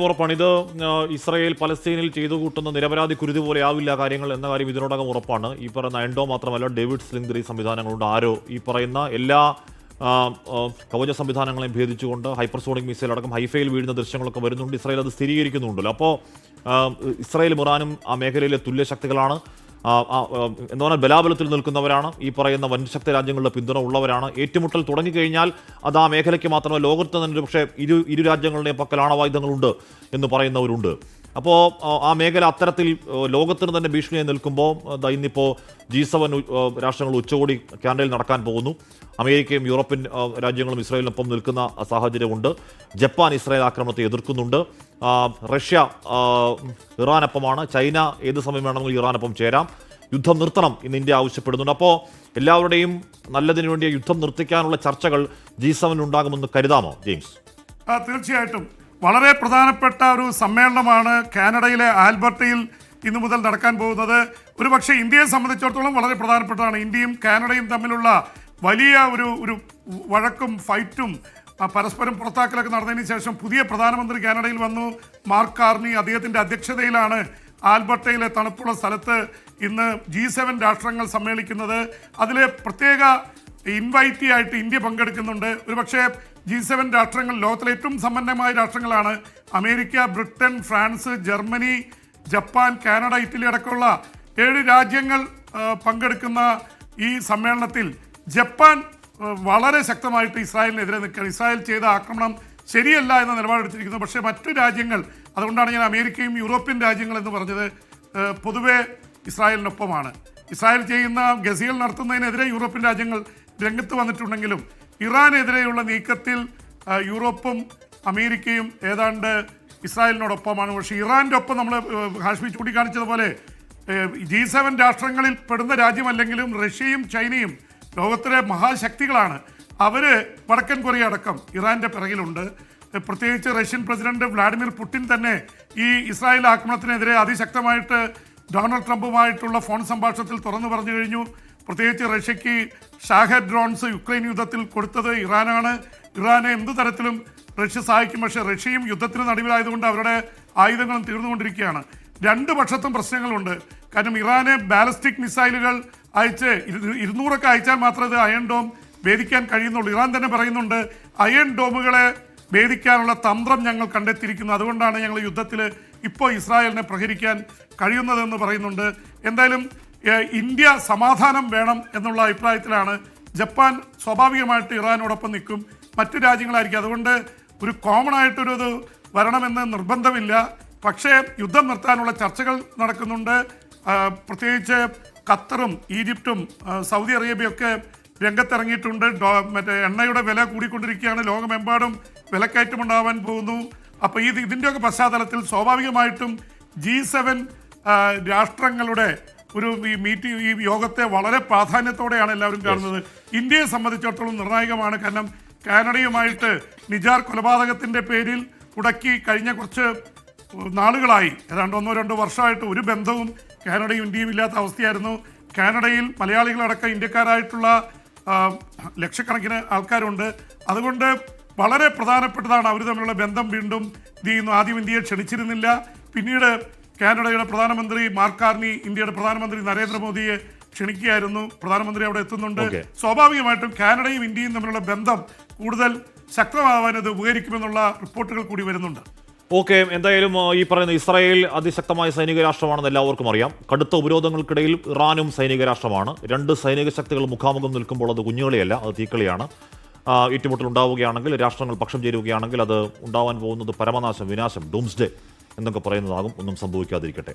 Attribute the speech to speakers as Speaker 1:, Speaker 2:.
Speaker 1: ഉറപ്പാണ് ഇത്. ഇസ്രായേൽ പലസ്തീനിൽ ചെയ്തു കൂട്ടുന്ന നിരപരാധി കുരുതി പോലെ ആവില്ല കാര്യങ്ങൾ എന്ന കാര്യം ഇതിനോടകം ഉറപ്പാണ്. ഈ പറയുന്ന എൻഡോ മാത്രമല്ല, ഡേവിഡ് സ്ലിംഗ്ദറി സംവിധാനങ്ങളുണ്ട്. ആരോ ഈ പറയുന്ന എല്ലാ കവച സംവിധാനങ്ങളെയും ഭേദിച്ചുകൊണ്ട് ഹൈപ്പർസോണിക് മിസൈൽ അടക്കം ഹൈഫയിൽ വീഴുന്ന ദൃശ്യങ്ങളൊക്കെ വരുന്നുണ്ട്. ഇസ്രായേൽ അത് സ്ഥിരീകരിക്കുന്നുണ്ടല്ലോ. അപ്പോൾ ഇസ്രായേലും ഇറാനും ആ മേഖലയിലെ തുല്യ ശക്തികളാണ്. എന്ന് പറഞ്ഞാൽ ബലാബലത്തിൽ നിൽക്കുന്നവരാണ്. ഈ പറയുന്ന വൻശക്തി രാജ്യങ്ങളുടെ പിന്തുണ ഉള്ളവരാണ്. ഏറ്റുമുട്ടൽ തുടങ്ങിക്കഴിഞ്ഞാൽ അത് ആ മേഖലയ്ക്ക് മാത്രമല്ല, ലോകത്ത് തന്നെ പക്ഷേ ഇരു രാജ്യങ്ങളുടെയും പക്കൽ ആണവായുധങ്ങളുണ്ട് എന്ന് പറയുന്നവരുണ്ട്. അപ്പോൾ ആ മേഖല അത്തരത്തിൽ ലോകത്തിന് തന്നെ ഭീഷണിയായി നിൽക്കുമ്പോൾ ഇന്നിപ്പോൾ G7 രാഷ്ട്രങ്ങൾ ഉച്ചകോടി കാനഡയിൽ നടക്കാൻ പോകുന്നു. അമേരിക്കയും യൂറോപ്യൻ രാജ്യങ്ങളും ഇസ്രായേലിനൊപ്പം നിൽക്കുന്ന സാഹചര്യമുണ്ട്. ജപ്പാൻ ഇസ്രായേൽ ആക്രമണത്തെ എതിർക്കുന്നുണ്ട്. റഷ്യ ഇറാനൊപ്പമാണ്. ചൈന ഏത് സമയം വേണമെങ്കിലും ഇറാനൊപ്പം ചേരാം. യുദ്ധം നിർത്തണം എന്ന് ഇന്ത്യ ആവശ്യപ്പെടുന്നുണ്ട്. അപ്പോൾ എല്ലാവരുടെയും നല്ലതിനു വേണ്ടി യുദ്ധം നിർത്തിക്കാനുള്ള ചർച്ചകൾ G7 ഉണ്ടാകുമെന്ന് കരുതാമോ ജെയിംസ്?
Speaker 2: തീർച്ചയായിട്ടും വളരെ പ്രധാനപ്പെട്ട ഒരു സമ്മേളനമാണ് കാനഡയിലെ ആൽബർട്ടയിൽ ഇന്നു മുതൽ നടക്കാൻ പോകുന്നത്. ഒരുപക്ഷെ ഇന്ത്യയെ സംബന്ധിച്ചിടത്തോളം വളരെ പ്രധാനപ്പെട്ടതാണ്. ഇന്ത്യയും കാനഡയും തമ്മിലുള്ള വലിയ ഒരു വഴക്കും ഫൈറ്റും പരസ്പരം പുറത്താക്കലൊക്കെ നടന്നതിന് ശേഷം പുതിയ പ്രധാനമന്ത്രി കാനഡയിൽ വന്നു. മാർക്ക് കാർണി, അദ്ദേഹത്തിൻ്റെ അധ്യക്ഷതയിലാണ് ആൽബർട്ടയിലെ തണുപ്പുള്ള സ്ഥലത്ത് ഇന്ന് G7 രാഷ്ട്രങ്ങൾ സമ്മേളിക്കുന്നത്. അതിലെ പ്രത്യേക ഇൻവൈറ്റി ആയിട്ട് ഇന്ത്യ പങ്കെടുക്കുന്നുണ്ട്. ഒരുപക്ഷെ G7 രാഷ്ട്രങ്ങൾ ലോകത്തിലെ ഏറ്റവും സമ്പന്നമായ രാഷ്ട്രങ്ങളാണ്. America, Britain, France, Germany, Japan, Canada, Italy അടക്കമുള്ള 7 രാജ്യങ്ങൾ പങ്കെടുക്കുന്ന ഈ സമ്മേളനത്തിൽ ജപ്പാൻ വളരെ ശക്തമായിട്ട് ഇസ്രായേലിനെതിരെ നിൽക്കുകയാണ്. ഇസ്രായേൽ ചെയ്ത ആക്രമണം ശരിയല്ല എന്ന നിലപാടെടുത്തിരിക്കുന്നു. പക്ഷേ മറ്റു രാജ്യങ്ങൾ, അതുകൊണ്ടാണ് ഞാൻ അമേരിക്കയും യൂറോപ്യൻ രാജ്യങ്ങൾ എന്ന് പറഞ്ഞത്, പൊതുവെ ഇസ്രായേലിനൊപ്പമാണ്. ഇസ്രായേൽ ചെയ്യുന്ന ഗസയിൽ നടത്തുന്നതിനെതിരെ യൂറോപ്യൻ രാജ്യങ്ങൾ രംഗത്ത് വന്നിട്ടുണ്ടെങ്കിലും ഇറാനെതിരെയുള്ള നീക്കത്തിൽ യൂറോപ്പും അമേരിക്കയും ഏതാണ്ട് ഇസ്രായേലിനോടൊപ്പമാണ്. പക്ഷേ ഇറാൻ്റെ ഒപ്പം നമ്മൾ ഹാഷ്മി ചൂണ്ടിക്കാണിച്ചതുപോലെ G7 രാഷ്ട്രങ്ങളിൽ പെടുന്ന രാജ്യമല്ലെങ്കിലും റഷ്യയും ചൈനയും ലോകത്തിലെ മഹാശക്തികളാണ്. അവർ വടക്കൻ കൊറിയ അടക്കം ഇറാൻ്റെ പിറകിലുണ്ട്. പ്രത്യേകിച്ച് റഷ്യൻ പ്രസിഡന്റ് വ്ളാഡിമിർ പുടിൻ തന്നെ ഈ ഇസ്രായേൽ ആക്രമണത്തിനെതിരെ അതിശക്തമായിട്ട് ഡൊണാൾഡ് ട്രംപുമായിട്ടുള്ള ഫോൺ സംഭാഷണത്തിൽ തുറന്നു പറഞ്ഞു കഴിഞ്ഞു. പ്രത്യേകിച്ച് റഷ്യക്ക് ഷാഹദ് ഡ്രോൺസ് യുക്രൈൻ യുദ്ധത്തിൽ കൊടുത്തത് ഇറാനാണ്. ഇറാനെ എന്തു തരത്തിലും റഷ്യ സഹായിക്കും. പക്ഷേ റഷ്യയും യുദ്ധത്തിന് നടുവിലായതുകൊണ്ട് അവരുടെ ആയുധങ്ങളും തീർന്നുകൊണ്ടിരിക്കുകയാണ്. രണ്ട് പക്ഷത്തും പ്രശ്നങ്ങളുണ്ട്. കാരണം ഇറാന് ബാലിസ്റ്റിക് മിസൈലുകൾ അയച്ച് 200 അയച്ചാൽ മാത്രമേ ഇത് അയൺ ഡോം ഭേദിക്കാൻ കഴിയുന്നുള്ളൂ. ഇറാൻ തന്നെ പറയുന്നുണ്ട്, അയൺ ഡോമുകളെ ഭേദിക്കാനുള്ള തന്ത്രം ഞങ്ങൾ കണ്ടെത്തിയിരിക്കുന്നു, അതുകൊണ്ടാണ് ഞങ്ങൾ യുദ്ധത്തിൽ ഇപ്പോൾ ഇസ്രായേലിനെ പ്രഹരിക്കാൻ കഴിയുന്നതെന്ന് പറയുന്നുണ്ട്. എന്തായാലും ഇന്ത്യ സമാധാനം വേണം എന്നുള്ള അഭിപ്രായത്തിലാണ്. ജപ്പാൻ സ്വാഭാവികമായിട്ട് ഇറാനോടൊപ്പം നിൽക്കും, മറ്റു രാജ്യങ്ങളായിരിക്കും. അതുകൊണ്ട് ഒരു കോമൺ ആയിട്ടൊരു ഇത് വരണമെന്ന് നിർബന്ധമില്ല. പക്ഷേ യുദ്ധം നിർത്താനുള്ള ചർച്ചകൾ നടക്കുന്നുണ്ട്. പ്രത്യേകിച്ച് ഖത്തറും ഈജിപ്തും സൗദി അറേബ്യയൊക്കെ രംഗത്തിറങ്ങിയിട്ടുണ്ട്. മറ്റേ എണ്ണയുടെ വില കൂടിക്കൊണ്ടിരിക്കുകയാണ്. ലോകമെമ്പാടും വിലക്കയറ്റമുണ്ടാവാൻ പോകുന്നു. അപ്പോൾ ഇതിൻ്റെയൊക്കെ പശ്ചാത്തലത്തിൽ സ്വാഭാവികമായിട്ടും G7 രാഷ്ട്രങ്ങളുടെ ഈ യോഗത്തെ വളരെ പ്രാധാന്യത്തോടെയാണ് എല്ലാവരും കാണുന്നത്. ഇന്ത്യയെ സംബന്ധിച്ചിടത്തോളം നിർണായകമാണ്. കാരണം കാനഡയുമായിട്ട് നിജാർ കൊലപാതകത്തിൻ്റെ പേരിൽ ഉടക്കി കഴിഞ്ഞ കുറച്ച് നാളുകളായി, ഏതാണ്ട് 1-2 വർഷമായിട്ട് ഒരു ബന്ധവും കാനഡയും ഇന്ത്യയും ഇല്ലാത്ത അവസ്ഥയായിരുന്നു. കാനഡയിൽ മലയാളികളടക്കം ഇന്ത്യക്കാരായിട്ടുള്ള ലക്ഷക്കണക്കിന് ആൾക്കാരുണ്ട്. അതുകൊണ്ട് വളരെ പ്രധാനപ്പെട്ടതാണ് അവർ തമ്മിലുള്ള ബന്ധം വീണ്ടും ഇത് ചെയ്യുന്നു. ആദ്യം ഇന്ത്യയെ ക്ഷണിച്ചിരുന്നില്ല. പിന്നീട് കാനഡയുടെ പ്രധാനമന്ത്രി മാർക്ക് കാർണി ഇന്ത്യയുടെ പ്രധാനമന്ത്രി നരേന്ദ്രമോദിയെ ക്ഷണിക്കുകയായിരുന്നു. പ്രധാനമന്ത്രി അവിടെ എത്തുന്നുണ്ട്. സ്വാഭാവികമായിട്ടും കാനഡയും ഇന്ത്യയും തമ്മിലുള്ള ബന്ധം കൂടുതൽ ശക്തമാവാൻ ഇത് ഉപകരിക്കുമെന്നുള്ള റിപ്പോർട്ടുകൾ കൂടി വരുന്നുണ്ട്.
Speaker 1: ഓക്കെ, എന്തായാലും ഈ പറയുന്ന ഇസ്രായേൽ അതിശക്തമായ സൈനിക രാഷ്ട്രമാണെന്ന് എല്ലാവർക്കും അറിയാം. കടുത്ത ഉപരോധങ്ങൾക്കിടയിൽ ഇറാനും സൈനിക രാഷ്ട്രമാണ്. രണ്ട് സൈനിക ശക്തികൾ മുഖാമുഖം നിൽക്കുമ്പോൾ അത് കുഞ്ഞുകളിയല്ല, അത് തീക്കളിയാണ്. ഏറ്റുമുട്ടൽ ഉണ്ടാവുകയാണെങ്കിൽ, രാഷ്ട്രങ്ങൾ പക്ഷം ചേരുകയാണെങ്കിൽ അത് ഉണ്ടാവാൻ പോകുന്നത് പരമനാശം, വിനാശം, ഡൂംസ്ഡേ എന്നൊക്കെ പറയുന്നതാകും. ഒന്നും സംഭവിക്കാതിരിക്കട്ടെ.